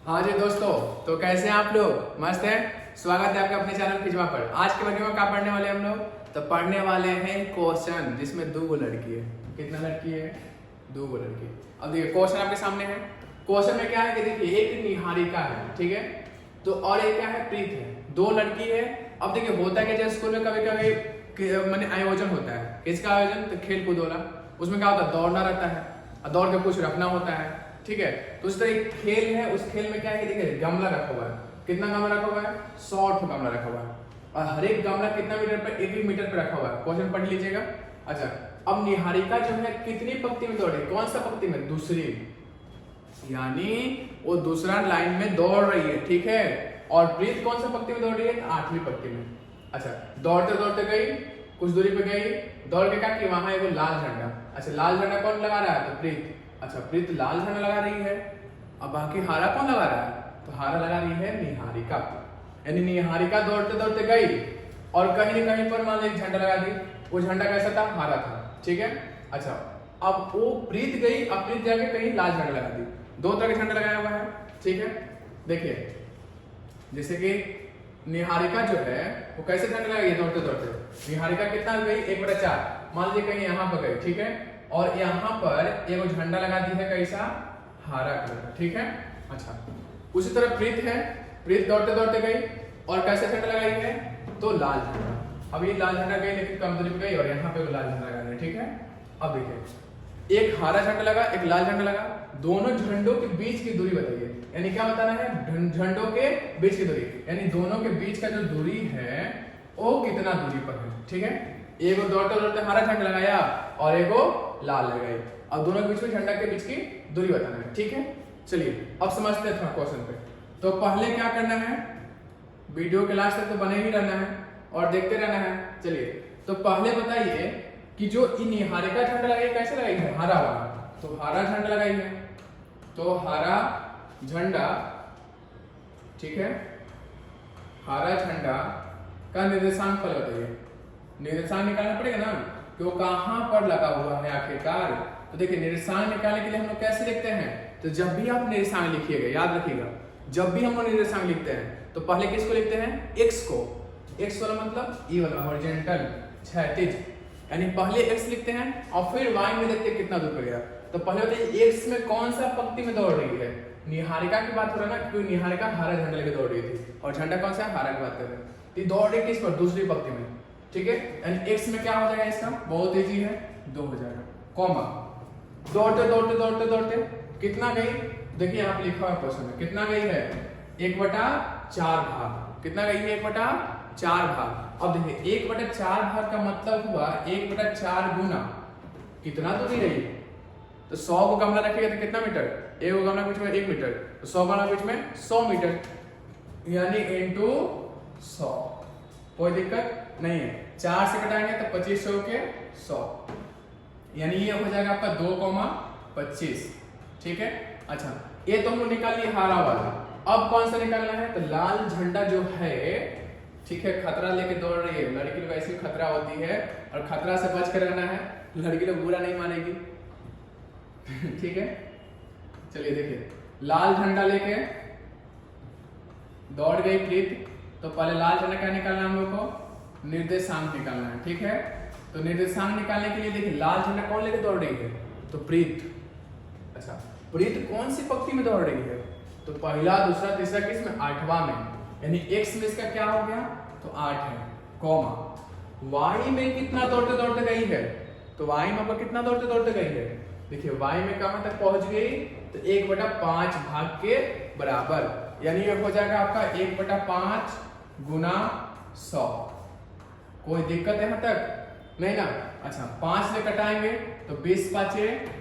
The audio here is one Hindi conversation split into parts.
हाँ जी दोस्तों, तो कैसे हैं आप लोग? मस्त हैं। स्वागत है आपका अपने चैनल खिजमा पर। आज के वीडियो में क्या पढ़ने वाले हैं हम लोग? तो पढ़ने वाले हैं क्वेश्चन जिसमें दो लड़की है। कितना लड़की है? दो लड़की। अब देखिए क्वेश्चन आपके सामने है। क्वेश्चन में क्या है कि देखिए एक निहारिका है, ठीक है, तो और एक क्या है, प्रीत है। दो लड़की है। अब देखिए होता है कि जैसे स्कूल में कभी कभी मैंने आयोजन होता है। किसका आयोजन? तो खेल कूद वाला। उसमें क्या होता है, दौड़ना रहता है और दौड़ के कुछ रखना होता है, ठीक है। तो उस तरह एक खेल है, उस खेल में क्या है कि देखिए गमला रखा हुआ है। कितना गमला रखा हुआ है? 100 गमला रखा हुआ है और हर एक गमला कितना मीटर पर? 1 मीटर पर रखा हुआ है। क्वेश्चन पढ़ लीजिएगा। अच्छा, अब निहारिका जो है कितनी पंक्ति में दौड़ रही? कौन सा पंक्ति में? दूसरी, यानी वो दूसरा लाइन में दौड़ रही है, ठीक है। और प्रीत कौन सा पंक्ति में दौड़ रही है? 8वीं पंक्ति में। अच्छा, दौड़ते दौड़ते गई, कुछ दूरी पे गई, दौड़ के क्या कि वहां एक लाल झंडा। अच्छा, लाल झंडा कौन लगा रहा है? तो प्रीत। अच्छा, प्रीत लाल झंडा लगा रही है। अब बाकी हारा कौन लगा रहा है? तो हारा लगा रही है निहारिका। यानी निहारिका दौड़ते दौड़ते गई और कहीं न कहीं पर मान लो एक झंडा लगा दी। वो झंडा कैसा था? हारा था, ठीक है। अच्छा, अब वो प्रीत गई, अब प्रीत जाके कहीं लाल झंडा लगा दी। दो तरह के झंडा लगाया हुआ है, ठीक है। देखिए जैसे कि निहारिका जो है वो कैसे झंडा लगाई दौड़ते दौड़ते। निहारिका कितना गई? 1/4। मान लीजिए कहीं यहाँ पर गई, ठीक है, और यहाँ पर एक झंडा लगा दी है, कैसा? हरा कलर का, ठीक है। अच्छा, उसी तरह प्रीत है। प्रीत दौड़ते दौड़ते गई और कैसे झंडा लगाई है? तो लाल झंडा। अब ये लाल झंडा गई लेकिन कम दूरी पे गई और यहाँ पे लाल झंडा लगा है, ठीक है। अब देखिए एक हरा झंडा लगा, एक लाल झंडा लगा। दोनों झंडों के बीच की दूरी बताइए। यानी क्या बताना है? झंडों के बीच की दूरी, यानी दोनों के बीच का जो दूरी है वो कितना दूरी पर है, ठीक है। एगो दौड़ते दौड़ते हरा झंडा लगाया और एगो लाल लगाई। अब दोनों के बीच में झंडा के बीच की दूरी बताना है, ठीक है। चलिए अब समझते हैं थोड़ा क्वेश्चन पे। तो पहले क्या करना है, वीडियो के लास्ट तक तो बने ही रहना है और देखते रहना है। चलिए तो पहले बताइए कि जो निहारिका झंडा लगाई कैसे लगाई है? हरा वाला। तो हरा झंडा लगाई है, तो हरा झंडा, ठीक है। हरा झंडा का निर्देशांक फल बताइए। निर्देशांक निकालना पड़ेगा ना कि वो कहां पर लगा हुआ है आखिरकार। तो देखिए निर्देशांक निकालने के लिए हम लोग कैसे लिखते हैं? तो जब भी आप निर्देशांक लिखिएगा, याद रखिएगा, जब भी हम लोग निर्देशांक लिखते हैं तो पहले किसको लिखते हैं? x को। x वाला मतलब ई वाला, हॉरिजॉन्टल, क्षैतिज, यानी पहले x लिखते हैं और फिर y में देखते हैं कितना दूर पर गया। तो पहले बताइए x में कौन सा पंक्ति में दौड़ रही है? निहारिका की बात हो रहा है ना, क्योंकि निहारिका हरा झंडा लेकर दौड़ रही थी और झंडा कौन सा है? हरा की बात कर रहे हैं। तो दौड़ रही किस पर? दूसरी पंक्ति में, ठीक है। यानी x में क्या हो जाएगा इसका? बहुत इजी है, 2 हो जाएगा, कॉमा। दौड़ते दौड़ते दौड़ते दौड़ते कितना गई? देखिए यहाँ पे लिखा हुआ क्वेश्चन में कितना गई है? 1/4 भाग। कितना गई है? 1/4 भाग। अब देखिए 1/4 भाग का मतलब हुआ 1/4 गुना कितना दूरी रही? तो 100 को गमला रखेगा तो कितना मीटर? एक गमला बीच में 1 मीटर, तो 100 गमला बीच में 100 मीटर, यानी इंटू 100। कोई दिक्कत नहीं है। 4 से कटाएंगे तो 25 के 100, यानी ये हो जाएगा आपका 2,25, ठीक है। अच्छा, ये तो हम लोग निकाल लिए हरा वाला। अब कौन सा निकालना है? तो लाल झंडा जो है, ठीक है, खतरा लेके दौड़ रही है। लड़की लोग ऐसी खतरा होती है और खतरा से बच कर रहना है। लड़की लोग बुरा नहीं मानेगी ठीक है। चलिए देखिए लाल झंडा लेके दौड़ गई प्रीत। तो पहले लाल झंडा क्या निकालना है हम लोग को? निर्देशांक निकालना है, ठीक है। तो निर्देशांक निकालने के लिए देखिए लाल झंडा कौन लेके दौड़ रही है? तो प्रीत। अच्छा, प्रीत कौन सी पंक्ति में दौड़ रही है? तो पहला, दूसरा, तीसरा, किसमें? 8वां में, यानी x में इसका क्या हो गया? तो 8 है, कॉमा। y में कितना दौड़ते दौड़ते गई है? तो y में आपका कितना दौड़ते दौड़ते गई है? देखिए y में कहां तक पहुंच गई? तो 1/5 भाग के बराबर, यानी ये हो जाएगा आपका 1/5 गुना 100। कोई दिक्कत है यहाँ तक? नहीं ना। अच्छा, 5 से कटाएंगे तो 20 5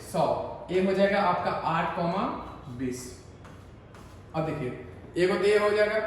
100, ये हो जाएगा आपका 8,20। अब देखिए एगो तो ये हो जाएगा,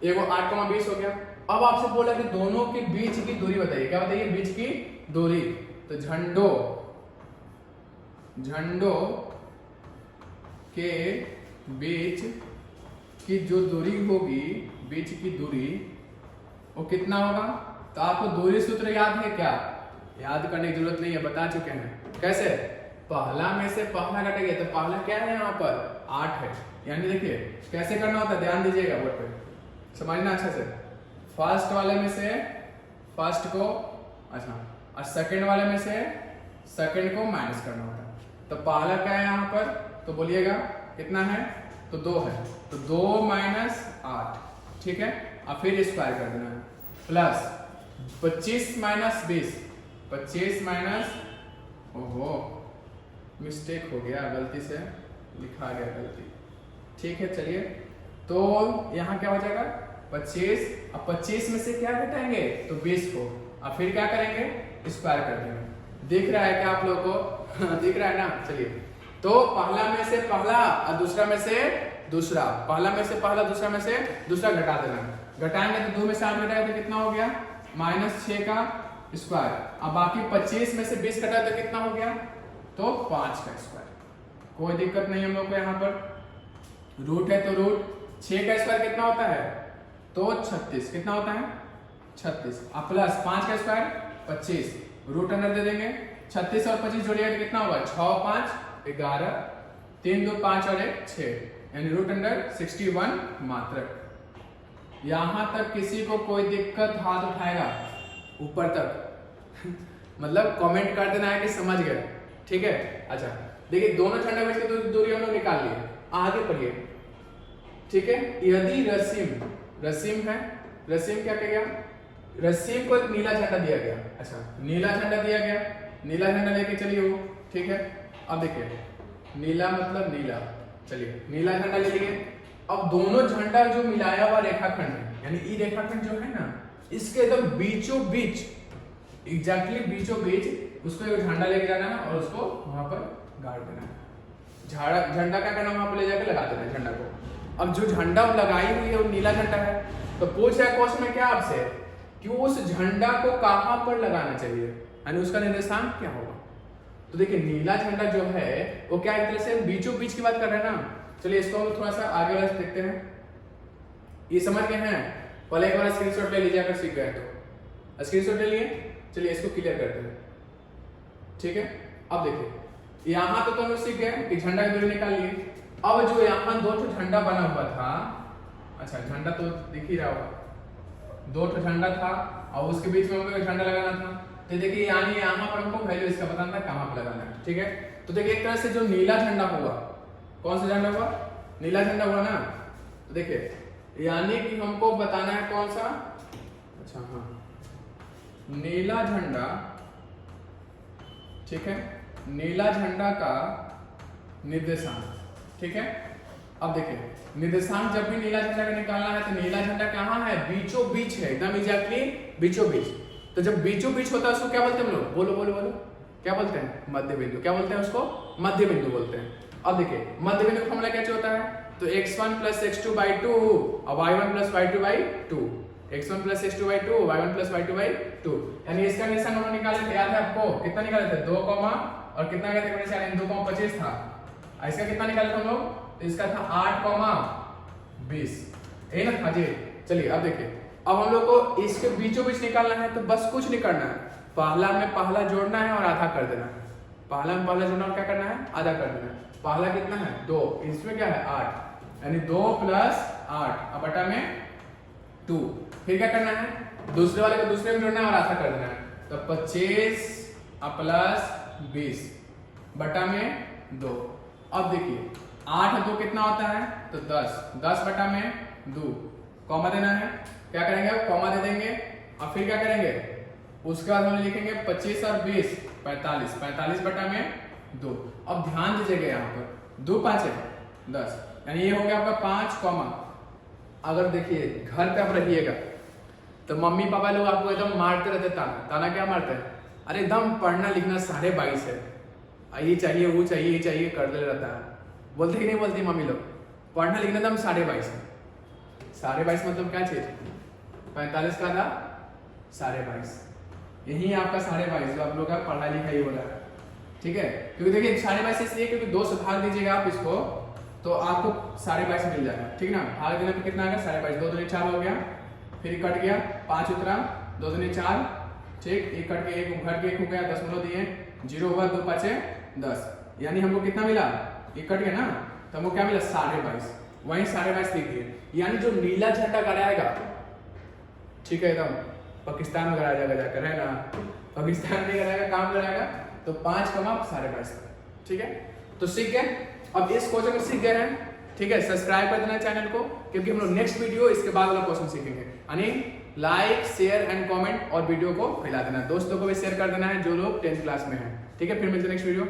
एगो 8,20 हो गया। अब आपसे बोला कि दोनों के बीच की दूरी बताइए। क्या बताइए? बीच की दूरी। तो झंडों के बीच की जो दूरी होगी, बीच की दूरी, वो कितना होगा? तो आपको दूरी सूत्र याद है क्या? याद करने की जरूरत नहीं है, बता चुके हैं। कैसे? पहला में से पहला घटेगा, तो पहला क्या है यहाँ पर? 8 है। यानी देखिए कैसे करना होता है, ध्यान दीजिएगा बोर्ड पे, समझना अच्छे से। फर्स्ट वाले में से फर्स्ट को, अच्छा, और सेकंड वाले में से सेकंड को माइनस करना होता है। तो पहला क्या है यहाँ पर, तो बोलिएगा कितना है, तो 2 है, तो 2 माइनस 8, ठीक है। और फिर स्क्वायर कर देना है, प्लस 25 माइनस 20, 25 माइनस, ओहो मिस्टेक हो गया, गलती से लिखा गया गलती, ठीक है। चलिए तो यहाँ क्या हो जाएगा 25, अब 25 में से क्या घटाएंगे, तो 20 को, और फिर क्या करेंगे, स्क्वायर कर देंगे। दिख रहा है क्या आप लोगों को दिख रहा है ना। चलिए तो पहला में से पहला और दूसरा में से दूसरा, पहला में से पहला दूसरा में से दूसरा घटा देना। घटाएंगे तो 2 में से 8 घटाएंगे तो कितना हो गया, -6 का स्क्वायर। अब बाकी 25 में से 20 घटाए तो कितना हो गया, तो 5 का स्क्वायर। कोई दिक्कत नहीं हम लोग को यहाँ पर, रूट है तो रूट 6 का स्क्वायर कितना होता है, तो 36, कितना होता है 36, और प्लस 5 का स्क्वायर 25, रूट अंदर दे देंगे। 36 और 25 जोड़िएगा तो कितना होगा, 6 5 11, 3 2 5 और 1 6, यानी रूट अंडर 61 मात्र। यहां तक किसी को कोई दिक्कत, हाथ उठाएगा ऊपर तक मतलब कमेंट कर देना है कि समझ गए, ठीक है। अच्छा देखिए दोनों झंडा बीच की दूरी हम लोग निकाल लिए, आगे पढ़िए, ठीक है। यदि रसीम है, रसीम क्या कह गया, रसीम को एक नीला झंडा दिया गया, अच्छा नीला झंडा दिया गया, नीला झंडा लेके चलिए वो, ठीक है। अब देखिए नीला मतलब नीला, चलिए नीला झंडा ले लिए। अब दोनों झंडा जो मिलाया हुआ रेखाखंड है, यानी ई रेखाखंड जो है ना, इसके एकदम बीचों बीच, एग्जैक्टली बीचों बीच उसको एक झंडा लेके जाना है और उसको वहां पर गाड़ देना है। झंडा क्या करना, वहां पर ले जाकर लगा देना है झंडा को। अब जो झंडा लगाई हुई है वो नीला झंडा है, तो पूछ रहा है क्वेश्चन में क्या आपसे कि उस झंडा को कहां पर लगाना चाहिए, यानी उसका निर्देशांक क्या होगा। तो देखिए नीला झंडा जो है वो क्या एक तरह से बीचों बीच की बात कर रहे हैं ना। चलिए इसको हम थोड़ा सा आगे वाला देखते हैं, ये समझ गए हैं, पहले एक बार स्क्रीनशॉट ले लीजिए अगर सीख गए तो, स्क्रीनशॉट ले लिए। चलिए इसको क्लियर करते हैं, ठीक है। अब देखिए यहाँ तो हम लोग सीख गए कि झंडा की दूरी निकाल लिए। अब जो यहाँ 2 झंडा बना हुआ था, अच्छा झंडा तो दिख ही रहा होगा, 2 झंडा था और उसके बीच में हमको एक झंडा लगाना था। तो देखिए यानी यहाँ पर हमको वैल्यू इसका बताना है कहाँ पर लगाना है, ठीक है। तो देखिए एक तरह से जो नीला झंडा हुआ, कौन सा झंडा हुआ, नीला झंडा हुआ ना। तो देखिए यानी कि हमको बताना है कौन सा, अच्छा हाँ नीला झंडा, ठीक है, नीला झंडा का निर्देशांक, ठीक है। अब देखिए निर्देशांक जब भी नीला झंडा का निकालना है तो नीला झंडा कहाँ है, बीचों बीच है, एकदम एग्जैक्टली बीचों बीच। तो जब बीचों बीच होता है उसको क्या बोलते हैं हम लोग, बोलो बोलो बोलो, क्या बोलते हैं, मध्य बिंदु। क्या बोलते हैं उसको, मध्य बिंदु बोलते हैं। अब देखिए मध्य बिंदु फॉर्मूला क्या होता है, तो x1 + x2/2 और y1 + y2/2, x1 + x2/2 y1 + y2/2, यानी इसका निशान हम निकाले थे, याद है आपको, कितना निकाले थे, 2 और कितना गया था निशान, 2,25 था। इसका कितना निकाले थे हम लोग, तो इसका था 8,20, यही ना था जी। चलिए अब देखिए अब हम लोग को इसके बीचों बीच निकालना है, तो बस कुछ नहीं करना है, पहला में पहला जोड़ना है और आधा कर देना है। पहला में पहला जोड़ना और क्या करना है, आधा कर देना है। पहला कितना है 2, इसमें क्या है 8, यानी 2 + 8 अब बटा में 2। फिर क्या करना है, दूसरे वाले को दूसरे में जोड़ना है और आधा कर देना है। तो 25 + 20 बटा में 2। अब देखिए 8 और 2 कितना होता है, तो 10, 10 बटा में 2, कॉमा देना है। क्या करेंगे, कॉमा दे देंगे और फिर क्या करेंगे, उसके बाद हम लिखेंगे 25 और 20 45, 45 बटा में 2। अब ध्यान दीजिएगा यहाँ पर 2 5 है 10, यानी ये हो गया आपका 5 कॉमा। अगर देखिए घर पे आप रहिएगा तो मम्मी पापा लोग आपको एकदम मारते रहते, ताना क्या मारते हैं, अरे एकदम पढ़ना लिखना 22.5 है, ये चाहिए वो चाहिए ये चाहिए कर दे रहता है, बोलते ही नहीं बोलती मम्मी लोग, पढ़ना लिखना एकदम 22.5 है। 22.5 मतलब क्या चीज, 45 का था 22.5, यही आपका 22.5 जो आप लोग का पढ़ाई लिखाई हो रहा है, ठीक है। क्योंकि देखिए 22.5 इसलिए क्योंकि 2 से भाग दीजिएगा आप इसको तो आपको 22.5 मिल जाएगा, ठीक ना। भाग देने पे कितना आएगा 22.5, 2 दूनी 4 हो गया, फिर कट गया 5 उतरा, 2 दूनी 4, ठीक, 1 कट के 1 घट के 1 हो गया, 10 दिए, 0 हुआ, 2 5 10, यानी हमको कितना मिला, 1 कट गया ना, तो हमको क्या मिला 22.5, वहीं 22.5 लिख दिए। यानी जो नीला झंडा गड़ाएगा, ठीक है, एकदम पाकिस्तान में गड़ाया जाएगा जाकर, है ना, पाकिस्तान में गड़ाएगा, काम कराएगा, तो 5 कमा 22.5, ठीक है। तो सीख गए, अब इस क्वेश्चन को सीख गए हैं, ठीक है। सब्सक्राइब कर देना चैनल को, क्योंकि हम लोग नेक्स्ट वीडियो इसके बाद वाला क्वेश्चन सीखेंगे। यानी लाइक शेयर एंड कमेंट और वीडियो को फैला देना, दोस्तों को भी शेयर कर देना है जो लोग 10th क्लास में हैं, ठीक है। फिर मिलते हैं नेक्स्ट वीडियो।